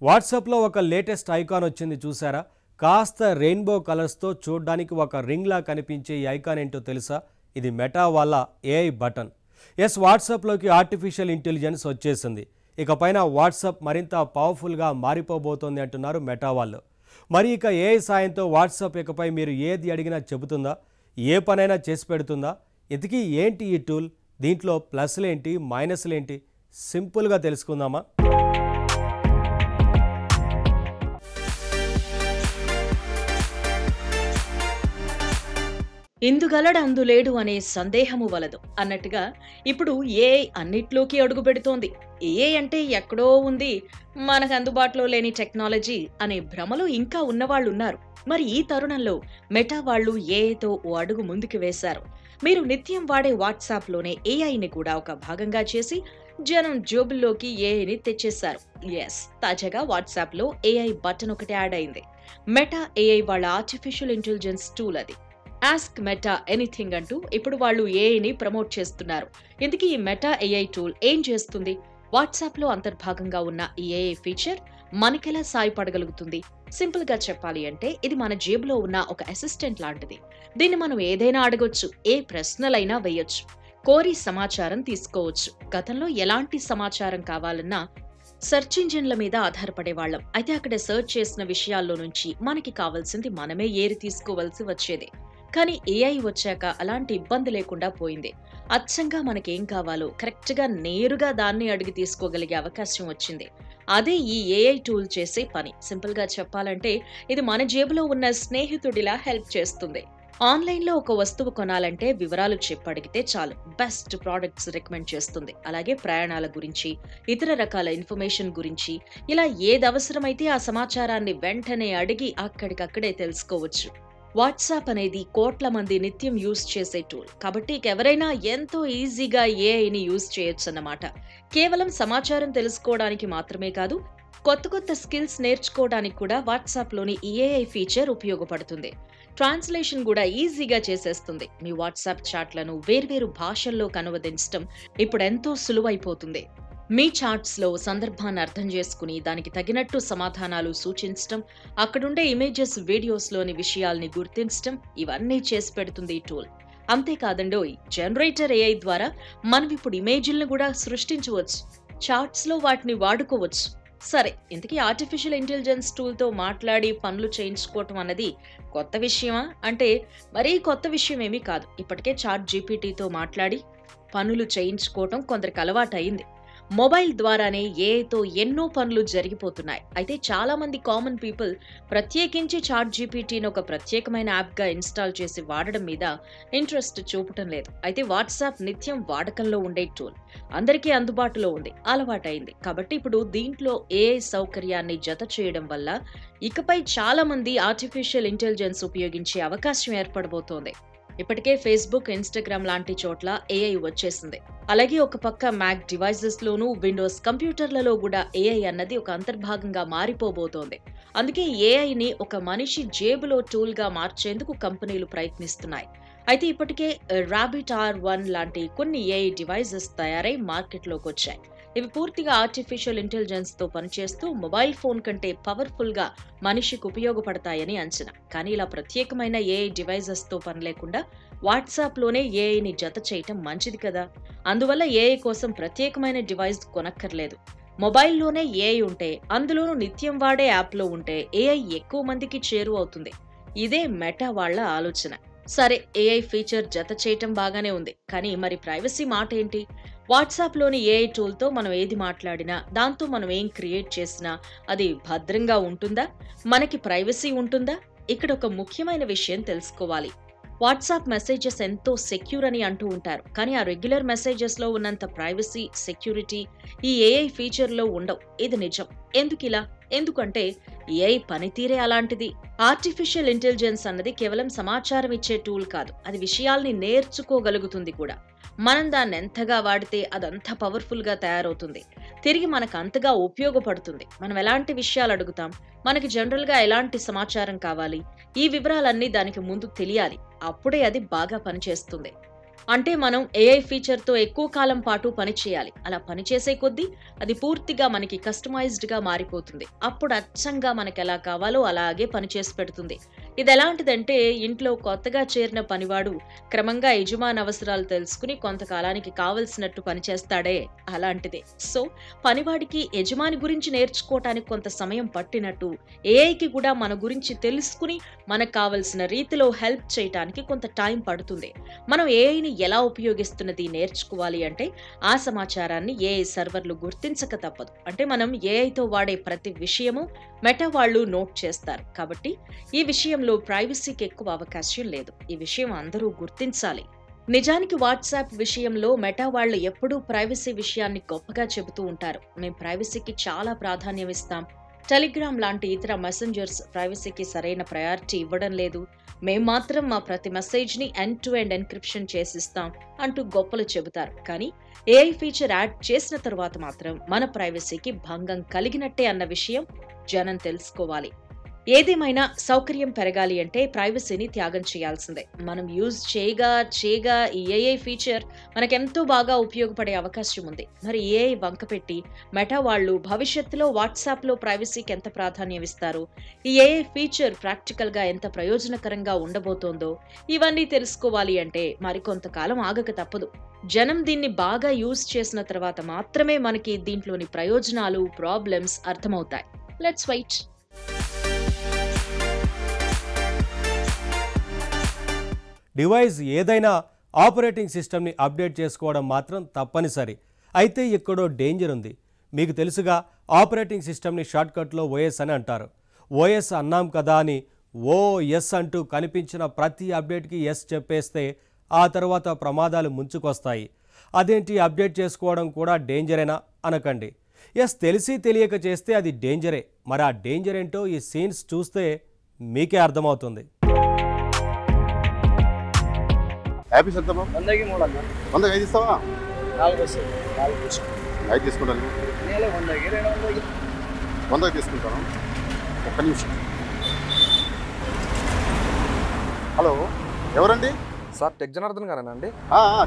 వాట్సాప్లో ఒక latest icon వచ్చింది చూసారా? కాస్త రెయిన్బో కలర్స్తో చూడడానికి ఒక రింగ్లా కనిపించే ఈ ఐకాన్ ఏంటో తెలుసా? ఇది మెటా వాళ్ళ ఏఐ బటన్. వాట్సాప్లోకి ఆర్టిఫిషియల్ ఇంటెలిజెన్స్ వచ్చేసింది. ఇకపైన వాట్సాప్ మరింత పవర్ఫుల్గా మారిపోబోతోంది అంటున్నారు మెటా వాళ్ళు. మరి ఇక ఏఐ సాయంతో వాట్సాప్ ఇకపై మీరు ఏది అడిగినా చెబుతుందా? ఏ పనైనా చేసి పెడుతుందా? ఇంతకీ ఏంటి ఈ టూల్? దీంట్లో ప్లస్లేంటి, మైనస్లేంటి? సింపుల్గా తెలుసుకుందామా? ఇందుగలడు అందులేడు అనే సందేహము వలదు అన్నట్టుగా ఇప్పుడు ఏఐ అన్నిట్లోకి అడుగు పెడుతోంది. ఏఐ అంటే ఎక్కడో ఉంది, మనకు అందుబాటులో లేని టెక్నాలజీ అనే భ్రమలో ఇంకా ఉన్నవాళ్లున్నారు. మరి ఈ తరుణంలో మెటా వాళ్ళు ఏఐతో ఓ అడుగు ముందుకు వేశారు. మీరు నిత్యం వాడే వాట్సాప్ లోనే ఏఐని కూడా ఒక భాగంగా చేసి జనం జోబుల్లోకి ఏఐని తెచ్చేశారు. తాజాగా వాట్సాప్ లో ఏఐ బటన్ ఒకటి యాడ్ అయింది. మెటా ఏఐ వాళ్ళ ఆర్టిఫిషియల్ ఇంటెలిజెన్స్ టూల్ అది. ఆస్క్ మెటా ఎనీథింగ్ అంటూ ఇప్పుడు వాళ్ళు ఏఐని ప్రమోట్ చేస్తున్నారు. ఇందుకే ఈ మెటా ఏఐ టూల్ ఏం చేస్తుంది? వాట్సాప్ లో అంతర్భాగంగా ఉన్న ఈ ఏఐ ఫీచర్ మనకెలా సాయపడగలుగుతుంది? సింపుల్ గా చెప్పాలి అంటే ఇది మన జేబులో ఉన్న ఒక అసిస్టెంట్ లాంటిది. దీన్ని మనం ఏదైనా అడగొచ్చు, ఏ ప్రశ్నలైనా వేయొచ్చు, కోరి సమాచారం తీసుకోవచ్చు. గతంలో ఎలాంటి సమాచారం కావాలన్నా సెర్చ్ ఇంజిన్ల మీద ఆధారపడేవాళ్లం. అయితే అక్కడ సెర్చ్ చేసిన విషయాల్లో నుంచి మనకి కావాల్సింది మనమే ఏరి తీసుకోవాల్సి వచ్చేది. కానీ ఏఐ వచ్చాక అలాంటి ఇబ్బంది లేకుండా పోయింది. అచ్చంగా మనకేం కావాలో కరెక్ట్ గా నేరుగా దాన్ని అడిగి తీసుకోగలిగే అవకాశం వచ్చింది. అదే ఈ ఏఐ టూల్ చేసే పని. సింపుల్ గా చెప్పాలంటే ఇది మన జేబులో ఉన్న స్నేహితుడిలా హెల్ప్ చేస్తుంది. ఆన్లైన్ లో ఒక వస్తువు కొనాలంటే వివరాలు చెప్పడిగితే చాలు, బెస్ట్ ప్రోడక్ట్స్ రికమెండ్ చేస్తుంది. అలాగే ప్రయాణాల గురించి, ఇతర రకాల ఇన్ఫర్మేషన్ గురించి, ఇలా ఏది అవసరమైతే ఆ సమాచారాన్ని వెంటనే అడిగి అక్కడికక్కడే తెలుసుకోవచ్చు. వాట్సాప్ అనేది కోట్ల మంది నిత్యం యూజ్ చేసే టూల్ కాబట్టి ఎవరైనా ఎంతో ఈజీగా ఏఐని యూజ్ చేయొచ్చు అన్నమాట. కేవలం సమాచారం తెలుసుకోవడానికి మాత్రమే కాదు, కొత్త స్కిల్స్ నేర్చుకోవడానికి కూడా వాట్సాప్ లోని ఏఐ ఫీచర్ ఉపయోగపడుతుంది. ట్రాన్స్లేషన్ కూడా ఈజీగా చేసేస్తుంది. మీ వాట్సాప్ చాట్లను వేర్వేరు భాషల్లో అనువదించడం ఇప్పుడు ఎంతో సులువైపోతుంది. మీ చాట్స్ లో సందర్భాన్ని అర్థం చేసుకుని దానికి తగినట్టు సమాధానాలు సూచించడం, అక్కడుండే ఇమేజెస్, వీడియోస్ లోని విషయాల్ని గుర్తించడం, ఇవన్నీ చేసి పెడుతుంది ఈ టూల్. అంతేకాదండోయ్, జనరేటర్ ఏఐ ద్వారా మనం ఇప్పుడు ఇమేజ్లను కూడా సృష్టించవచ్చు, చాట్స్ లో వాటిని వాడుకోవచ్చు. సరే, ఇంతకీ ఆర్టిఫిషియల్ ఇంటెలిజెన్స్ టూల్ తో మాట్లాడి పనులు చేయించుకోవటం అన్నది కొత్త విషయమా అంటే మరీ కొత్త విషయం ఏమీ కాదు. ఇప్పటికే చాట్ జీపీటీతో మాట్లాడి పనులు చేయించుకోవటం కొందరికి అలవాటు అయింది. మొబైల్ ద్వారానే ఏఐతో ఎన్నో పనులు జరిగిపోతున్నాయి. అయితే చాలా మంది కామన్ పీపుల్ ప్రత్యేకించి చాట్ జీపీటీని ఒక ప్రత్యేకమైన యాప్ గా ఇన్స్టాల్ చేసి వాడడం మీద ఇంట్రెస్ట్ చూపటం లేదు. అయితే వాట్సాప్ నిత్యం వాడకంలో ఉండే టూల్, అందరికీ అందుబాటులో ఉంది, అలవాటైంది. కాబట్టి ఇప్పుడు దీంట్లో ఏఐ సౌకర్యాన్ని జత చేయడం వల్ల ఇకపై చాలా మంది ఆర్టిఫిషియల్ ఇంటెలిజెన్స్ ఉపయోగించే అవకాశం ఏర్పడబోతోంది. ఇప్పటికే ఫేస్బుక్, ఇన్స్టాగ్రామ్ లాంటి చోట్ల ఏఐ వచ్చేసింది. అలాగే ఒక పక్క మ్యాక్ డివైజెస్ లోనూ, విండోస్ కంప్యూటర్లలో కూడా ఏఐ అన్నది ఒక అంతర్భాగంగా మారిపోబోతోంది. అందుకే ఏఐని ఒక మనిషి జేబులో టూల్ గా మార్చేందుకు కంపెనీలు ప్రయత్నిస్తున్నాయి. అయితే ఇప్పటికే రాబిట్ R1 లాంటి కొన్ని ఏఐ డివైజెస్ తయారై మార్కెట్లోకి వచ్చాయి. ఇవి పూర్తిగా ఆర్టిఫిషియల్ ఇంటెలిజెన్స్ తో పనిచేస్తూ మొబైల్ ఫోన్ కంటే పవర్ఫుల్ గా మనిషికి ఉపయోగపడతాయని అంచనా. కానీ ఇలా ప్రత్యేకమైన ఏఐ డివైజెస్ తో పని లేకుండా వాట్సాప్ లోనే ఏఐని జత చేయటం మంచిది కదా. అందువల్ల ఏఐ కోసం ప్రత్యేకమైన డివైస్ కొనక్కర్లేదు. మొబైల్లోనే ఏఐ ఉంటే, అందులోనూ నిత్యం వాడే యాప్ లో ఉంటే ఏఐ ఎక్కువ మందికి చేరువవుతుంది. ఇదే మెటా వాళ్ళ ఆలోచన. సరే, ఏఐ ఫీచర్ జత చేయటం బాగానే ఉంది, కానీ మరి ప్రైవసీ మాట ఏంటి? వాట్సాప్ లోని ఏఐ టూల్ తో మనం ఏది మాట్లాడినా, దాంతో మనం ఏం క్రియేట్ చేసినా అది భద్రంగా ఉంటుందా? మనకి ప్రైవసీ ఉంటుందా? ఇక్కడ ఒక ముఖ్యమైన విషయం తెలుసుకోవాలి. వాట్సాప్ మెసేజెస్ ఎంతో సెక్యూర్ అని అంటూ ఉంటారు, కానీ ఆ రెగ్యులర్ మెసేజెస్ లో ఉన్నంత ప్రైవసీ, సెక్యూరిటీ ఈ ఏఐ ఫీచర్ లో ఉండవు. ఇది నిజం. ఎందుకిలా? ఎందుకంటే ఏఐ పనితీరే అలాంటిది. ఆర్టిఫిషియల్ ఇంటెలిజెన్స్ అన్నది కేవలం సమాచారం ఇచ్చే టూల్ కాదు, అది విషయాల్ని నేర్చుకోగలుగుతుంది కూడా. మనం దాన్ని ఎంతగా వాడితే అదంత పవర్ఫుల్ గా తయారవుతుంది, తిరిగి మనకు అంతగా ఉపయోగపడుతుంది. మనం ఎలాంటి విషయాలు అడుగుతాం, మనకి జనరల్ గా ఎలాంటి సమాచారం కావాలి, ఈ వివరాలన్నీ దానికి ముందు తెలియాలి. అప్పుడే అది బాగా పనిచేస్తుంది. అంటే మనం ఏఐ ఫీచర్‌తో ఎక్కువ కాలం పాటు పని చేయాలి. అలా పని చేసే కొద్దీ అది పూర్తిగా మనకి కస్టమైజ్డ్‌గా మారిపోతుంది. అప్పుడు అచ్చంగా మనకెలా కావాలో అలాగే పని చేసి పెడుతుంది. ఇదెలాంటిదంటే ఇంట్లో కొత్తగా చేరిన పనివాడు క్రమంగా యజమాని అవసరాలు తెలుసుకుని కొంతకాలానికి కావలసినట్టు పనిచేస్తాడే అలాంటిదే. సో, పనివాడికి యజమాని గురించి నేర్చుకోవటానికి కొంత సమయం పట్టినట్టు ఏఐకి కూడా మన గురించి తెలుసుకుని మనకు కావలసిన రీతిలో హెల్ప్ చేయటానికి కొంత టైం పడుతుంది. మనం ఏఐని ఎలా ఉపయోగిస్తున్నది నేర్చుకోవాలి అంటే ఆ సమాచారాన్ని ఏఐ సర్వర్లు గుర్తించక తప్పదు. అంటే మనం ఏఐతో వాడే ప్రతి విషయము మెటా వాళ్ళు నోట్ చేస్తారు. కాబట్టి ఈ విషయంలో ప్రైవసీకి ఎక్కువ అవకాశం లేదు. ఈ విషయం అందరూ గుర్తించాలి. నిజానికి వాట్సాప్ విషయంలో మెటా వాళ్ళు ఎప్పుడూ ప్రైవసీ విషయాన్ని గొప్పగా చెబుతూ ఉంటారు. మేం ప్రైవసీకి చాలా ప్రాధాన్యం ఇస్తాం. టెలిగ్రామ్ లాంటి ఇతర మెసెంజర్స్ ప్రైవసీకి సరైన ప్రయారిటీ ఇవ్వడం లేదు. మేం మాత్రం మా ప్రతి మెసేజ్‌ని ఎండ్ టు ఎండ్ ఎన్క్రిప్షన్ చేసిస్తాం అంటూ గొప్పలు చెబుతారు. కానీ ఏఐ ఫీచర్ యాడ్ చేసిన తర్వాత మాత్రం మన ప్రైవసీకి భంగం కలిగినట్టే అన్న విషయం జనం తెలుసుకోవాలి. ఏదేమైనా సౌకర్యం పెరగాలి అంటే ప్రైవసీని త్యాగం చేయాల్సిందే. మనం యూజ్ చేయగా ఈ ఏఐ ఫీచర్ మనకెంతో బాగా ఉపయోగపడే అవకాశం ఉంది. మరి ఏఐ వంకపెట్టి మెటా వాళ్ళు భవిష్యత్తులో వాట్సాప్‌లో ప్రైవసీకి ఎంత ప్రాధాన్యం ఇస్తారు? ఈ ఏఐ ఫీచర్ ప్రాక్టికల్‌గా ఎంత ప్రయోజనకరంగా ఉండబోతోందో ఇవన్నీ తెలుసుకోవాలి అంటే మరికొంతకాలం ఆగక తప్పదు. జనం దీన్ని బాగా యూజ్ చేసిన తర్వాత మాత్రమే మనకి దీంట్లోని ప్రయోజనాలు, ప్రాబ్లమ్స్ అర్థమవుతాయి. Let's wait. డివైస్ ఏదైనా ఆపరేటింగ్ సిస్టమ్ని అప్డేట్ చేసుకోవడం మాత్రం తప్పనిసరి. అయితే ఎక్కడో డేంజర్ ఉంది. మీకు తెలుసుగా, ఆపరేటింగ్ సిస్టమ్ని షార్ట్కట్లో ఓఎస్ అని అంటారు. ఓఎస్ అన్నాం కదా అని ఓఎస్ అంటూ కనిపించిన ప్రతి అప్డేట్కి ఎస్ చెప్పేస్తే ఆ తర్వాత ప్రమాదాలు ముంచుకొస్తాయి. అదేంటి అప్డేట్ చేసుకోవడం కూడా డేంజరేనా అనకండి. ఎస్ తెలిసి తెలియక చేస్తే అది డేంజరే. మరి ఆ డేంజర్ ఏంటో ఈ సీన్స్ చూస్తే మీకే అర్థమవుతుంది. హ్యాపీ సత్తమ్మ 100కి 3 అన్న 100 ఐదు ఇస్తావా 4 వస్తుంది 4 వస్తుంది 5 తీసుకుంటాను నేల 100కి 200కి 100 తీసుకుంటాను. ఒక్క నిమిషం. హలో, ఎవరండి? సార్ టెక్ జనార్దన్ గారేనండి?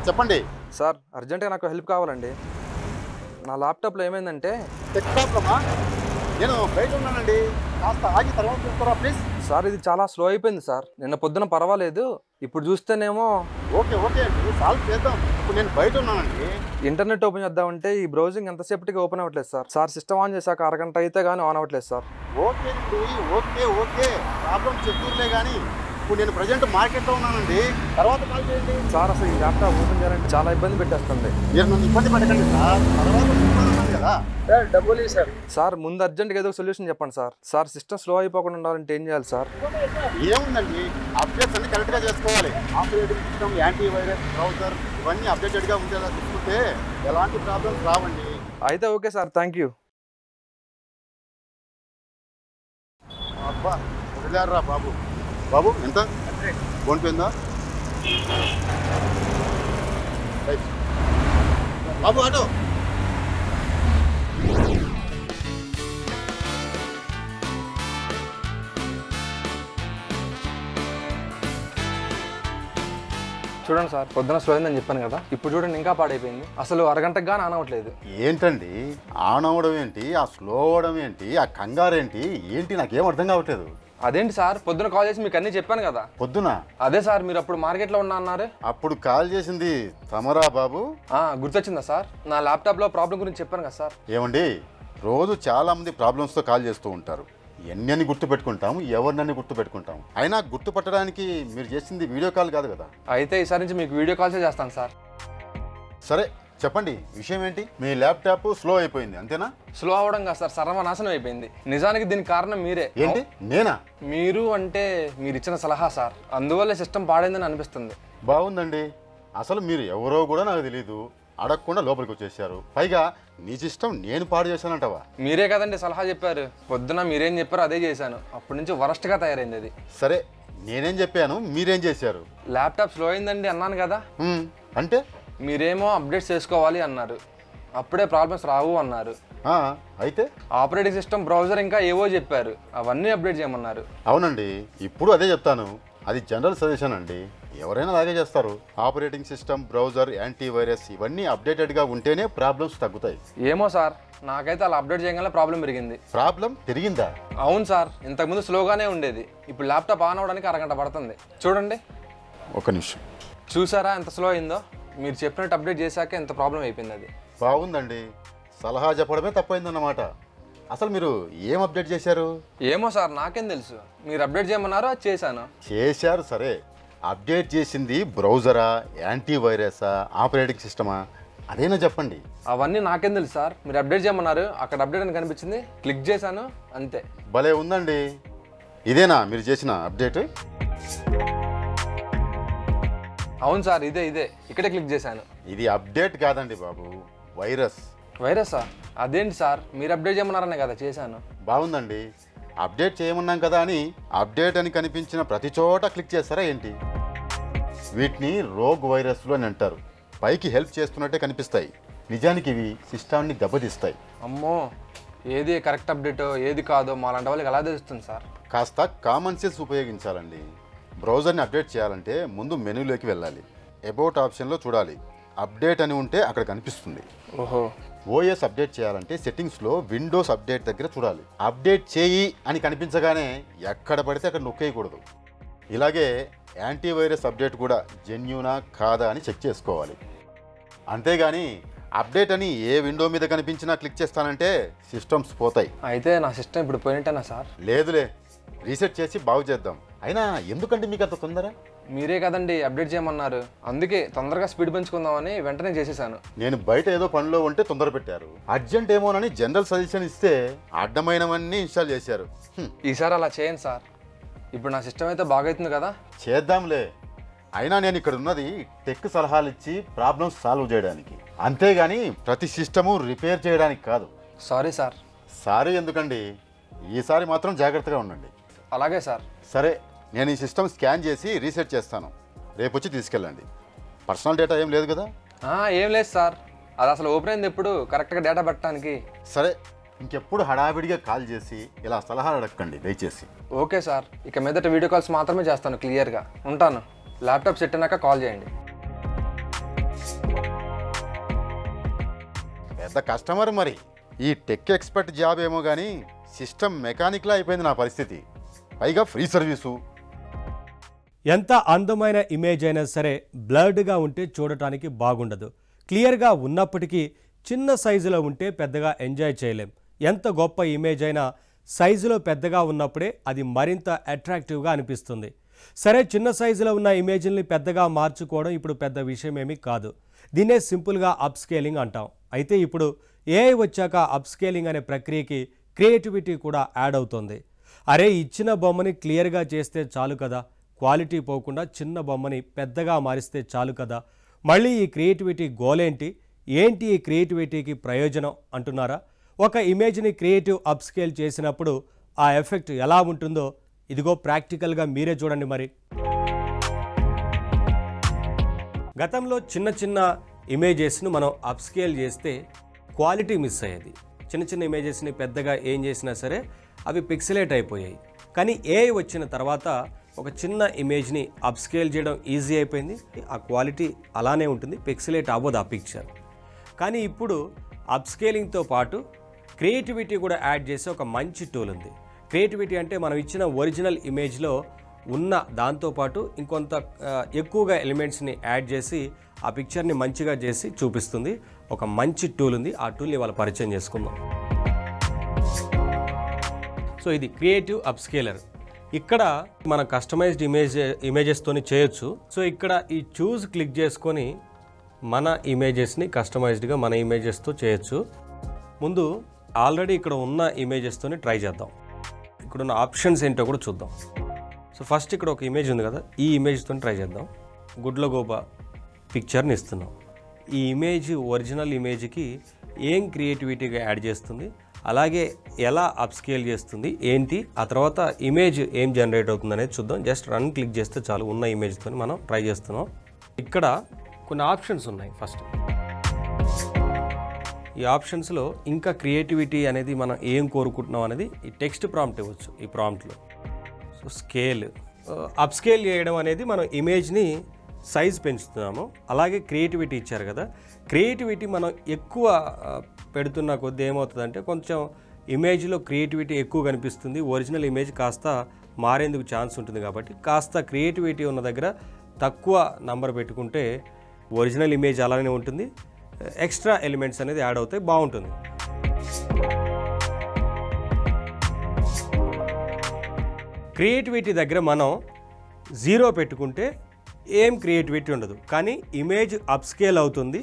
చెప్పండి. సార్ అర్జెంటుగా నాకు హెల్ప్ కావాలండి. నా ల్యాప్టాప్లో ఏమైందంటే టెక్ ప్రాబ్లమా? నేను బయట ఉన్నానండి, కాస్త ఆగి తర్వాత చూస్తారా ప్లీజ్? సార్ ఇది చాలా స్లో అయిపోయింది సార్. నిన్న పొద్దున పర్వాలేదు, ఇప్పుడు చూస్తేనేమో ఓకే అండి, సాల్వ్ చేద్దాం. ఇప్పుడు నేను బయట ఉన్నానండి. ఇంటర్నెట్ ఓపెన్ చేద్దామంటే ఈ బ్రౌజింగ్ ఎంతసేపటికి ఓపెన్ అవ్వట్లేదు సార్. సిస్టమ్ ఆన్ చేశాక అరగంట అయితే కానీ ఆన్ అవ్వట్లేదు సార్. ఓకే అండి, ఓకే ప్రాబ్లం చెప్తులే కానీ ఇప్పుడు నేను ప్రజెంట్ మార్కెట్లో ఉన్నానండి, తర్వాత కాల్ చేయండి. సార్ అసలు ఈ ల్యాప్టాప్ ఓపెన్ చేయాలంటే చాలా ఇబ్బంది పెట్టేస్తుంది. మీరు నన్ను ఇబ్బంది పెట్టకండి సార్, తర్వాత చూస్తున్నాను కదా. సార్ డబ్బులు సార్. సార్ ముందు అర్జెంట్గా ఏదో సొల్యూషన్ చెప్పండి సార్. సిస్టమ్ స్లో అయిపోకుండా ఉండాలంటే ఏం చేయాలి సార్? ఏముందండి, అప్డేట్స్ అన్ని కరెక్ట్గా చేసుకోవాలి. ఆపరేటింగ్ సిస్టమ్, యాంటీవైరస్, బ్రౌజర్ ఇవన్నీ అప్డేటెడ్గా ఉండేలా చూసుకుంటే ఎలాంటి ప్రాబ్లమ్స్ రావండి. అయితే ఓకే సార్, థ్యాంక్ యూ. అబ్బా వదిలేరా బాబు ఎంత ఫోన్ పే ఉందా? బాబు ఆటో. చూడండి సార్, పొద్దున స్లో అయిందని చెప్పాను కదా, ఇప్పుడు చూడండి ఇంకా పాడైపోయింది. అసలు అరగంటకు గానీ ఆన్ అవ్వట్లేదు. ఏంటండి ఆన్ అవ్వడం ఏంటి, ఆ స్లో అవ్వడం ఏంటి, ఆ కంగారు ఏంటి నాకేం అర్థం కావట్లేదు. అదేంటి సార్, పొద్దున కాల్ చేసి మీకు అన్ని చెప్పాను కదా. పొద్దున? అదే సార్, మీరు అప్పుడు మార్కెట్లో ఉన్నా అన్నారు. అప్పుడు కాల్ చేసింది తమరా బాబు? గుర్తొచ్చిందా సార్? నా ల్యాప్టాప్లో ప్రాబ్లం గురించి చెప్పాను కదా సార్. ఏమండి, రోజు చాలా మంది ప్రాబ్లమ్స్తో కాల్ చేస్తూ ఉంటారు. ఎన్ని గుర్తుపెట్టుకుంటాం, ఎవరినని గుర్తుపెట్టుకుంటాం. అయినా గుర్తుపట్టడానికి మీరు చేసింది వీడియో కాల్ కాదు కదా. అయితే ఈసారి నుంచి మీకు వీడియో కాల్సే చేస్తాను సార్. సరే చెప్పండి, విషయం ఏంటి? మీ ల్యాప్టాప్ స్లో అయిపోయింది అంతేనా? స్లో అవడం కాదు సార్, సర్వనాశనం అయిపోయింది. నిజానికి దీనికి కారణం మీరే. ఏంటి? నేనా? మీరు అంటే మీరు ఇచ్చిన సలహా సార్. అందువల్ల సిస్టమ్ పాడైందని అనిపిస్తుంది. బాగుందండి, అసలు మీరు ఎవరో కూడా నాకు తెలీదు, అడగకుండా లోపలికి వచ్చేసారు. పైగా నీ సిస్టమ్ నేను పాడు చేశానంటావా? మీరే కదండి సలహా చెప్పారు. పొద్దున మీరేం చెప్పారో అదే చేశాను. అప్పటి నుంచి వరస్ట్గా తయారైంది అది. సరే నేనేం చెప్పాను, మీరేం చేశారు? ల్యాప్టాప్ స్లో అయిందండి అన్నాను కదా. అంటే మీరేమో అప్డేట్స్ చేసుకోవాలి అన్నారు, అప్పుడే ప్రాబ్లమ్స్ రావు అన్నారు. అయితే ఆపరేటింగ్ సిస్టమ్, బ్రౌజర్ ఇంకా ఏవో చెప్పారు, అవన్నీ అప్డేట్ చేయమన్నారు. అవునండి, ఇప్పుడు అదే చెప్తాను. అది జనరల్ సజెషన్ అండి, ఎవరైనా అలాగే చేస్తారు. ఆపరేటింగ్ సిస్టమ్, బ్రౌజర్, యాంటీవైరస్ ఇవన్నీ అప్డేటెడ్గా ఉంటేనే ప్రాబ్లమ్స్ తగ్గుతాయి. ఏమో సార్, నాకైతే అలా అప్డేట్ చేయగానే ప్రాబ్లం పెరిగింది. ప్రాబ్లం పెరిగిందా? అవును సార్, ఇంతకుముందు స్లోగానే ఉండేది. ఇప్పుడు ల్యాప్టాప్ ఆన్ అవ్వడానికి అరగంట పడుతుంది. చూడండి. ఒక నిమిషం. చూసారా ఎంత స్లో అయిందో? మీరు చెప్పినట్టు అప్డేట్ చేశాక ఎంత ప్రాబ్లం అయిపోయింది. అది బాగుందండి. సలహా చెప్పడమే తప్పైందన్నమాట. అసలు మీరు ఏం అప్డేట్ చేశారు? ఏమో సార్, నాకేం తెలుసు. మీరు అప్డేట్ చేయమన్నారో అది చేశాను. చేశారు సరే, అప్డేట్ చేసింది బ్రౌజరా, యాంటీవైరసా, ఆపరేటింగ్ సిస్టమా అదేనా చెప్పండి. అవన్నీ నాకేం తెలుసు సార్. మీరు అప్డేట్ చేయమన్నారు, అక్కడ అప్డేట్ అని కనిపించింది, క్లిక్ చేశాను, అంతే. భలే ఉందండి. ఇదేనా మీరు చేసిన అప్డేట్? అవును సార్, ఇదే ఇక్కడే క్లిక్ చేశాను. ఇది అప్డేట్ కాదండి బాబు, వైరస్. వైరసా? అదేంటి సార్, మీరు అప్డేట్ చేయమన్నారనే కదా చేశాను. బాగుందండి. అప్డేట్ చేయమన్నాం కదా అని అప్డేట్ అని కనిపించిన ప్రతి చోట క్లిక్ చేస్తారా ఏంటి? వీటిని రోగ్ వైరస్లు అని అంటారు. పైకి హెల్ప్ చేస్తున్నట్టే కనిపిస్తాయి, నిజానికి ఇవి సిస్టమ్ని దెబ్బతీస్తాయి. అమ్మో, ఏది కరెక్ట్ అప్డేటో ఏది కాదో మాలాంటి వాళ్ళకి ఎలా తెలుస్తుంది సార్? కాస్త కామన్ సెన్స్ ఉపయోగించాలండి. బ్రౌజర్ని అప్డేట్ చేయాలంటే ముందు మెనూలోకి వెళ్ళాలి. అబౌట్ ఆప్షన్లో చూడాలి. అప్డేట్ అని ఉంటే అక్కడ కనిపిస్తుంది. ఓహో. ఓఎస్ అప్డేట్ చేయాలంటే సెట్టింగ్స్లో విండోస్ అప్డేట్ దగ్గర చూడాలి. అప్డేట్ చేయి అని కనిపించగానే ఎక్కడ పడితే అక్కడ నొక్కేయకూడదు. ఇలాగే యాంటీవైరస్ అప్డేట్ కూడా జెన్యూనా కాదా అని చెక్ చేసుకోవాలి. అంతేగాని అప్డేట్ అని ఏ విండో మీద కనిపించినా క్లిక్ చేస్తానంటే సిస్టమ్స్ పోతాయి. అయితే నా సిస్టమ్ ఇప్పుడు పోయినట్టేనా సార్? లేదులే, రీసెట్ చేసి బాగు చేద్దాం. అయినా ఎందుకంటే మీకు అంత తొందర? మీరే కదండి అప్డేట్ చేయమన్నారు, అందుకే తొందరగా స్పీడ్ పెంచుకుందామని వెంటనే చేసేసాను. నేను బయట ఏదో పనిలో ఉంటే తొందర పెట్టారు. అర్జెంట్ ఏమోనని జనరల్ సజెషన్ ఇస్తే అడ్డమైనవన్నీ ఇన్స్టాల్ చేశారు. ఈసారి అలా చేయండి సార్. ఇప్పుడు నా సిస్టమ్ అయితే బాగవుతుంది కదా? చేద్దాంలే. అయినా నేను ఇక్కడ ఉన్నది టెక్ సలహాలు ఇచ్చి ప్రాబ్లమ్స్ సాల్వ్ చేయడానికి, అంతేగాని ప్రతి సిస్టము రిపేర్ చేయడానికి కాదు. Sorry sir. సారీ ఎందుకండి, ఈసారి మాత్రం జాగ్రత్తగా ఉండండి. అలాగే సార్. సరే, నేను ఈ సిస్టమ్ స్కాన్ చేసి రీసెట్ చేస్తాను. రేపు వచ్చి తీసుకెళ్ళండి. పర్సనల్ డేటా ఏం లేదు కదా? ఏం లేదు సార్, అది అసలు ఓపెన్ అయింది ఎప్పుడు కరెక్ట్గా డేటా పెట్టడానికి. సరే, ఇంకెప్పుడు హడావిడిగా కాల్ చేసి ఇలా సలహాలు అడగండి దయచేసి. ఓకే సార్, ఇక మీదట వీడియో కాల్స్ మాత్రమే చేస్తాను క్లియర్గా. ఉంటాను. ల్యాప్టాప్ సెట్ అయినాక కాల్ చేయండి. పెద్ద కస్టమర్ మరి. ఈ టెక్ ఎక్స్పర్ట్ జాబ్ ఏమో కానీ సిస్టమ్ మెకానిక్లా అయిపోయింది నా పరిస్థితి. పైగా ఫ్రీ సర్వీసు. ఎంత అందమైన ఇమేజ్ అయినా సరే బ్లర్డ్గా ఉంటే చూడటానికి బాగుండదు. క్లియర్గా ఉన్నప్పటికీ చిన్న సైజులో ఉంటే పెద్దగా ఎంజాయ్ చేయలేం. ఎంత గొప్ప ఇమేజ్ అయినా సైజులో పెద్దగా ఉన్నప్పుడే అది మరింత అట్రాక్టివ్గా అనిపిస్తుంది. సరే, చిన్న సైజులో ఉన్న ఇమేజ్ని పెద్దగా మార్చుకోవడం ఇప్పుడు పెద్ద విషయం ఏమీ కాదు. దీన్నే సింపుల్గా అప్స్కేలింగ్ అంటాం. అయితే ఇప్పుడు ఏఐ వచ్చాక అప్స్కేలింగ్ అనే ప్రక్రియకి క్రియేటివిటీ కూడా యాడ్ అవుతుంది. అరే, ఇచ్చిన బొమ్మని క్లియర్గా చేస్తే చాలు కదా, క్వాలిటీ పోకుండా చిన్న బొమ్మని పెద్దగా మారిస్తే చాలు కదా, మళ్ళీ ఈ క్రియేటివిటీ గోలేంటి, ఏంటి ఈ క్రియేటివిటీకి ప్రయోజనం అంటున్నారా? ఒక ఇమేజ్ని క్రియేటివ్ అప్స్కేల్ చేసినప్పుడు ఆ ఎఫెక్ట్ ఎలా ఉంటుందో ఇదిగో ప్రాక్టికల్గా మీరే చూడండి. మరి గతంలో చిన్న చిన్న ఇమేజెస్ను మనం అప్స్కేల్ చేస్తే క్వాలిటీ మిస్ అయ్యేది. చిన్న చిన్న ఇమేజెస్ని పెద్దగా ఏం చేసినా సరే అవి పిక్సలేట్ అయిపోయాయి. కానీ ఏఐ వచ్చిన తర్వాత ఒక చిన్న ఇమేజ్ని అప్స్కేల్ చేయడం ఈజీ అయిపోయింది. ఆ క్వాలిటీ అలానే ఉంటుంది, పిక్సలేట్ అవ్వదు ఆ పిక్చర్. కానీ ఇప్పుడు అప్స్కేలింగ్తో పాటు క్రియేటివిటీ కూడా యాడ్ చేసే ఒక మంచి టూల్ ఉంది. క్రియేటివిటీ అంటే మనం ఇచ్చిన ఒరిజినల్ ఇమేజ్లో ఉన్న దాంతోపాటు ఇంకొంత ఎక్కువగా ఎలిమెంట్స్ని యాడ్ చేసి ఆ పిక్చర్ని మంచిగా చేసి చూపిస్తుంది. ఒక మంచి టూల్ ఉంది, ఆ టూల్ని ఇవాళ పరిచయం చేసుకుందాం. సో ఇది క్రియేటివ్ అప్స్కేలర్. ఇక్కడ మనం కస్టమైజ్డ్ ఇమేజెస్తోని చేయొచ్చు. సో ఇక్కడ ఈ చూజ్ క్లిక్ చేసుకొని మన ఇమేజెస్ని కస్టమైజ్డ్గా మన ఇమేజెస్తో చేయొచ్చు. ముందు ఆల్రెడీ ఇక్కడ ఉన్న ఇమేజెస్తోని ట్రై చేద్దాం. ఇక్కడ ఉన్న ఆప్షన్స్ ఏంటో కూడా చూద్దాం. సో ఫస్ట్ ఇక్కడ ఒక ఇమేజ్ ఉంది కదా, ఈ ఇమేజ్తో ట్రై చేద్దాం. గుడ్లగోబ పిక్చర్ని ఇస్తున్నాం. ఈ ఇమేజ్ ఒరిజినల్ ఇమేజ్కి ఏం క్రియేటివిటీగా యాడ్ చేస్తుంది, అలాగే ఎలా అప్స్కేల్ చేస్తుంది ఏంటి, ఆ తర్వాత ఇమేజ్ ఏం జనరేట్ అవుతుంది అనేది చూద్దాం. జస్ట్ రన్ క్లిక్ చేస్తే చాలు. ఉన్న ఇమేజ్తో మనం ట్రై చేస్తున్నాం. ఇక్కడ కొన్ని ఆప్షన్స్ ఉన్నాయి. ఫస్ట్ ఈ ఆప్షన్స్లో ఇంకా క్రియేటివిటీ అనేది మనం ఏం కోరుకుంటున్నాం అనేది ఈ టెక్స్ట్ ప్రాంప్ట్ ఇవ్వచ్చు. ఈ ప్రాంప్ట్లో సో స్కేల్ అప్స్కేల్ చేయడం అనేది మనం ఇమేజ్ని సైజ్ పెంచుతున్నాము. అలాగే క్రియేటివిటీ ఇచ్చారు కదా, క్రియేటివిటీ మనం ఎక్కువ పెడుతున్న కొద్ది ఏమవుతుందంటే కొంచెం ఇమేజ్లో క్రియేటివిటీ ఎక్కువ కనిపిస్తుంది, ఒరిజినల్ ఇమేజ్ కాస్త మారేందుకు ఛాన్స్ ఉంటుంది. కాబట్టి కాస్త క్రియేటివిటీ ఉన్న దగ్గర తక్కువ నంబర్ పెట్టుకుంటే ఒరిజినల్ ఇమేజ్ అలానే ఉంటుంది, ఎక్స్ట్రా ఎలిమెంట్స్ అనేది యాడ్ అవుతాయి, బాగుంటుంది. క్రియేటివిటీ దగ్గర మనం 0 పెట్టుకుంటే ఏం క్రియేటివిటీ ఉండదు, కానీ ఇమేజ్ అప్స్కేల్ అవుతుంది,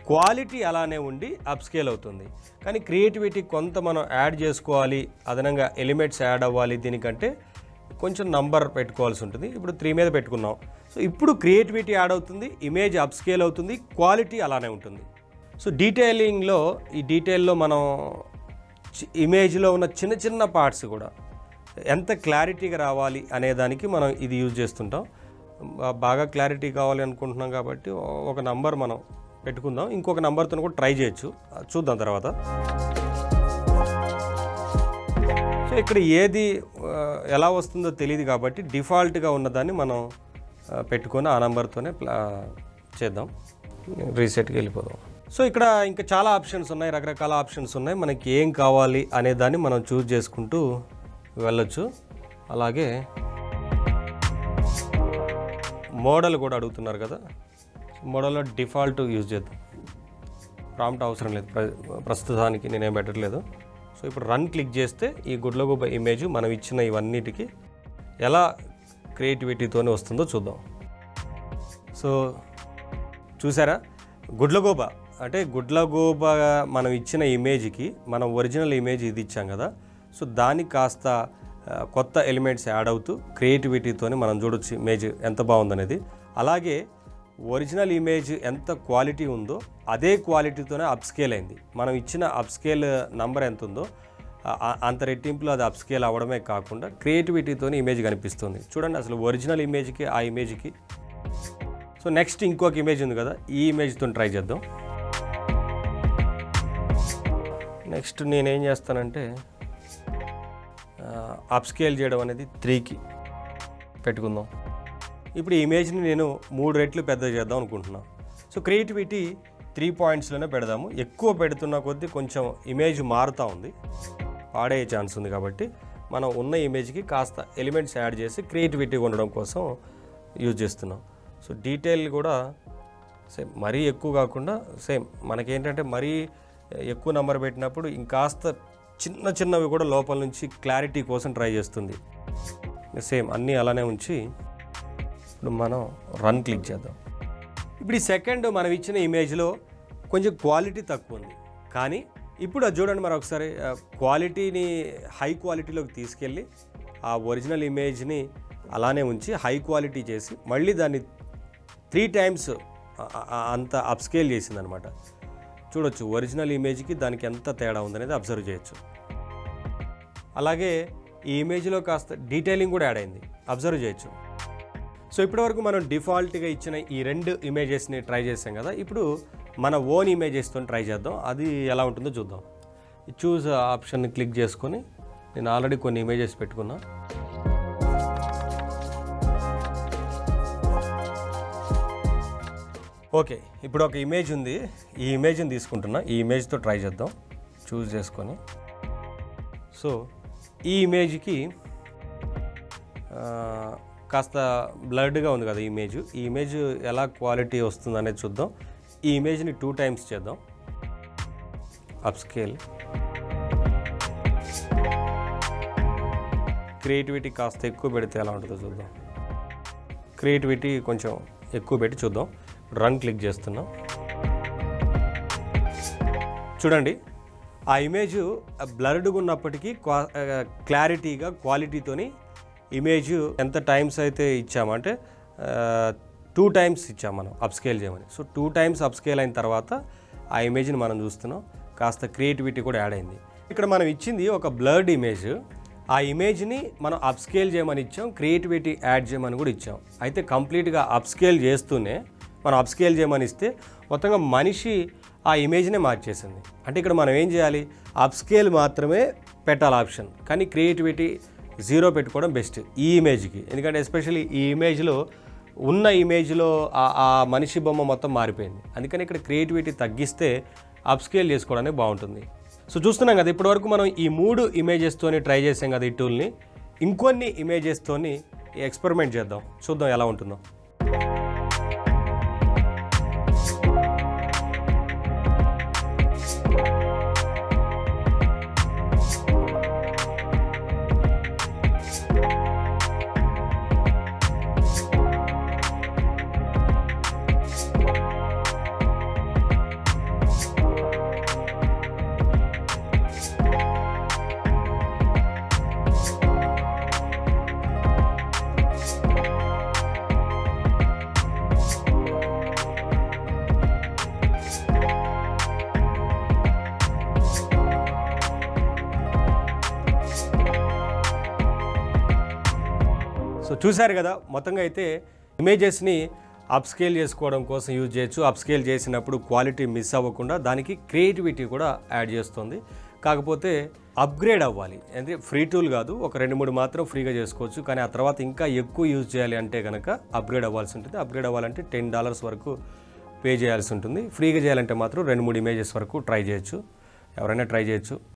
క్వాలిటీ అలానే ఉండి అప్స్కేల్ అవుతుంది. కానీ క్రియేటివిటీ కొంత మనం యాడ్ చేసుకోవాలి, అదనంగా ఎలిమెంట్స్ యాడ్ అవ్వాలి, దీనికంటే కొంచెం నంబర్ పెట్టుకోవాల్సి ఉంటుంది. ఇప్పుడు 3 మీద పెట్టుకున్నాం. సో ఇప్పుడు క్రియేటివిటీ యాడ్ అవుతుంది, ఇమేజ్ అప్స్కేల్ అవుతుంది, క్వాలిటీ అలానే ఉంటుంది. సో డీటెయిలింగ్లో ఈ డీటెయిల్లో మనం ఇమేజ్లో ఉన్న చిన్న చిన్న పార్ట్స్ కూడా ఎంత క్లారిటీగా రావాలి అనేదానికి మనం ఇది యూజ్ చేస్తుంటాం. బాగా క్లారిటీ కావాలి అనుకుంటున్నాం కాబట్టి ఒక నంబర్ మనం పెట్టుకుందాం, ఇంకొక నంబర్తో కూడా ట్రై చేయొచ్చు, చూద్దాం తర్వాత. సో ఇక్కడ ఏది ఎలా వస్తుందో తెలియదు కాబట్టి డిఫాల్ట్గా ఉన్నదాన్ని మనం పెట్టుకొని ఆ నెంబర్తోనే చేద్దాం. రీసెట్కి వెళ్ళిపోదాం. సో ఇక్కడ ఇంకా చాలా ఆప్షన్స్ ఉన్నాయి, రకరకాల ఆప్షన్స్ ఉన్నాయి. మనకి ఏం కావాలి అనే దాన్ని మనం చూస్ చేసుకుంటూ వెళ్ళొచ్చు. అలాగే మోడల్ కూడా అడుగుతున్నారు కదా, మోడల్లో డిఫాల్ట్ యూజ్ చేద్దాం, ప్రాంప్ట్ అవసరం లేదు ప్రస్తుతానికి, నేనేం పెట్టట్లేదు. సో ఇప్పుడు రన్ క్లిక్ చేస్తే ఈ గుడ్లగూబ ఇమేజ్ మనం ఇచ్చిన ఇవన్నిటికి ఎలా క్రియేటివిటీతోనే వస్తుందో చూద్దాం. సో చూసారా, గుడ్లగూబ అంటే గుడ్లగూబ మనం ఇచ్చిన ఇమేజ్కి మనం ఒరిజినల్ ఇమేజ్ ఇది ఇచ్చాం కదా, సో దానికి కాస్త కొత్త ఎలిమెంట్స్ యాడ్ అవుతూ క్రియేటివిటీతోనే మనం చూడొచ్చు ఇమేజ్ ఎంత బాగుందనేది. అలాగే ఒరిజినల్ ఇమేజ్ ఎంత క్వాలిటీ ఉందో అదే క్వాలిటీతోనే అప్స్కేల్ అయింది. మనం ఇచ్చిన అప్స్కేల్ నంబర్ ఎంత ఉందో అంత రెట్టింపులో అది అప్స్కేల్ అవ్వడమే కాకుండా క్రియేటివిటీతోనే ఇమేజ్ కనిపిస్తుంది. చూడండి అసలు ఒరిజినల్ ఇమేజ్కి ఆ ఇమేజ్కి. సో నెక్స్ట్ ఇంకొక ఇమేజ్ ఉంది కదా, ఈ ఇమేజ్తో ట్రై చేద్దాం. నెక్స్ట్ నేనేం చేస్తానంటే అప్స్కేల్ చేయడం అనేది 3కి పెట్టుకుందాం. ఇప్పుడు ఈ ఇమేజ్ని నేను 3 రెట్లు పెద్ద చేద్దాం అనుకుంటున్నాను. సో క్రియేటివిటీ 3 పాయింట్స్లోనే పెడదాము. ఎక్కువ పెడుతున్న కొద్దీ కొంచెం ఇమేజ్ మారుతూ ఉంది, పాడే ఛాన్స్ ఉంది. కాబట్టి మనం ఉన్న ఇమేజ్కి కాస్త ఎలిమెంట్స్ యాడ్ చేసి క్రియేటివిటీ ఉండడం కోసం యూజ్ చేస్తున్నాం. సో డీటెయిల్ కూడా సేమ్, మరీ ఎక్కువ కాకుండా సేమ్. మనకేంటంటే మరీ ఎక్కువ నెంబర్ పెట్టినప్పుడు ఇంకాస్త చిన్న చిన్నవి కూడా లోపల నుంచి క్లారిటీ కోసం ట్రై చేస్తుంది. సేమ్ అన్నీ అలానే ఉంచి ఇప్పుడు మనం రన్ క్లిక్ చేద్దాం. ఇప్పుడు ఈ సెకండ్ మనం ఇచ్చిన ఇమేజ్లో కొంచెం క్వాలిటీ తక్కువ ఉంది, కానీ ఇప్పుడు అది చూడండి మరి ఒకసారి క్వాలిటీని హై క్వాలిటీలోకి తీసుకెళ్ళి ఆ ఒరిజినల్ ఇమేజ్ని అలానే ఉంచి హై క్వాలిటీ చేసి మళ్ళీ దాన్ని 3 టైమ్స్ అంత అప్స్కేల్ చేసిందనమాట. చూడొచ్చు ఒరిజినల్ ఇమేజ్కి దానికి ఎంత తేడా ఉందనేది అబ్జర్వ్ చేయొచ్చు. అలాగే ఈ ఇమేజ్లో కాస్త డీటెయిలింగ్ కూడా యాడ్ అయింది, అబ్జర్వ్ చేయొచ్చు. సో ఇప్పటివరకు మనం డిఫాల్ట్గా ఇచ్చిన ఈ 2 ఇమేజెస్ని ట్రై చేసాం కదా, ఇప్పుడు మన ఓన్ ఇమేజెస్తో ట్రై చేద్దాం, అది ఎలా ఉంటుందో చూద్దాం. చూస్ ఆప్షన్ని క్లిక్ చేసుకొని నేను ఆల్రెడీ కొన్ని ఇమేజెస్ పెట్టుకున్నా. ఓకే, ఇప్పుడు ఒక ఇమేజ్ ఉంది, ఈ ఇమేజ్ని తీసుకుంటున్నా, ఈ ఇమేజ్తో ట్రై చేద్దాం చూస్ చేసుకొని. సో ఈ ఇమేజ్కి కాస్త బ్లర్డ్గా ఉంది కదా ఈ ఇమేజ్ ఎలా క్వాలిటీ వస్తుంది అనేది చూద్దాం. ఈ ఇమేజ్ని 2 టైమ్స్ చేద్దాం, అప్స్కేల్. క్రియేటివిటీ కాస్త ఎక్కువ పెడితే ఎలా ఉంటుందో చూద్దాం. క్రియేటివిటీ కొంచెం ఎక్కువ పెట్టి చూద్దాం. రన్ క్లిక్ చేస్తున్నాం. చూడండి ఆ ఇమేజ్ బ్లర్డ్గా ఉన్నప్పటికీ క్లారిటీగా క్వాలిటీతోని ఇమేజ్ ఎంత టైమ్స్ అయితే ఇచ్చామంటే 2 టైమ్స్ ఇచ్చాం మనం అప్స్కేల్ చేయమని. సో 2 టైమ్స్ అప్స్కేల్ అయిన తర్వాత ఆ ఇమేజ్ని మనం చూస్తున్నాం, కాస్త క్రియేటివిటీ కూడా యాడ్ అయింది. ఇక్కడ మనం ఇచ్చింది ఒక బ్లర్డ్ ఇమేజ్, ఆ ఇమేజ్ని మనం అప్స్కేల్ చేయమని ఇచ్చాం, క్రియేటివిటీ యాడ్ చేయమని కూడా ఇచ్చాం. అయితే కంప్లీట్గా అప్స్కేల్ చేస్తూనే మనం అప్స్కేల్ చేయమని ఇస్తే మొత్తంగా మనిషి ఆ ఇమేజ్నే మార్చేసింది. అంటే ఇక్కడ మనం ఏం చేయాలి, అప్స్కేల్ మాత్రమే పెట్టాలి ఆప్షన్, కానీ క్రియేటివిటీ 0 పెట్టుకోవడం బెస్ట్ ఈ ఇమేజ్కి. ఎందుకంటే ఎస్పెషల్లీ ఈ ఇమేజ్లో ఉన్న ఇమేజ్లో ఆ మనిషి బొమ్మ మొత్తం మారిపోయింది. అందుకని ఇక్కడ క్రియేటివిటీ తగ్గిస్తే అప్స్కేల్ చేసుకోవడానికి బాగుంటుంది. సో చూస్తున్నాం కదా, ఇప్పటివరకు మనం ఈ 3 ఇమేజెస్తోని ట్రై చేసాం కదా ఈ టూల్ని. ఇంకొన్ని ఇమేజెస్తోని ఎక్స్పెరిమెంట్ చేద్దాం, చూద్దాం ఎలా ఉంటుందో. సో చూశారు కదా, మొత్తంగా అయితే ఇమేజెస్ని అప్స్కేల్ చేసుకోవడం కోసం యూజ్ చేయొచ్చు. అప్స్కేల్ చేసినప్పుడు క్వాలిటీ మిస్ అవ్వకుండా దానికి క్రియేటివిటీ కూడా యాడ్ చేస్తుంది. కాకపోతే అప్గ్రేడ్ అవ్వాలి, అంటే ఫ్రీ టూల్ కాదు, ఒక 2-3 మాత్రం ఫ్రీగా చేసుకోవచ్చు. కానీ ఆ తర్వాత ఇంకా ఎక్కువ యూజ్ చేయాలి అంటే కనుక అప్గ్రేడ్ అవ్వాల్సి ఉంటుంది. అప్గ్రేడ్ అవ్వాలంటే $10 వరకు పే చేయాల్సి ఉంటుంది. ఫ్రీగా చేయాలంటే మాత్రం 2-3 ఇమేజెస్ వరకు ట్రై చేయొచ్చు, ఎవరైనా ట్రై చేయొచ్చు.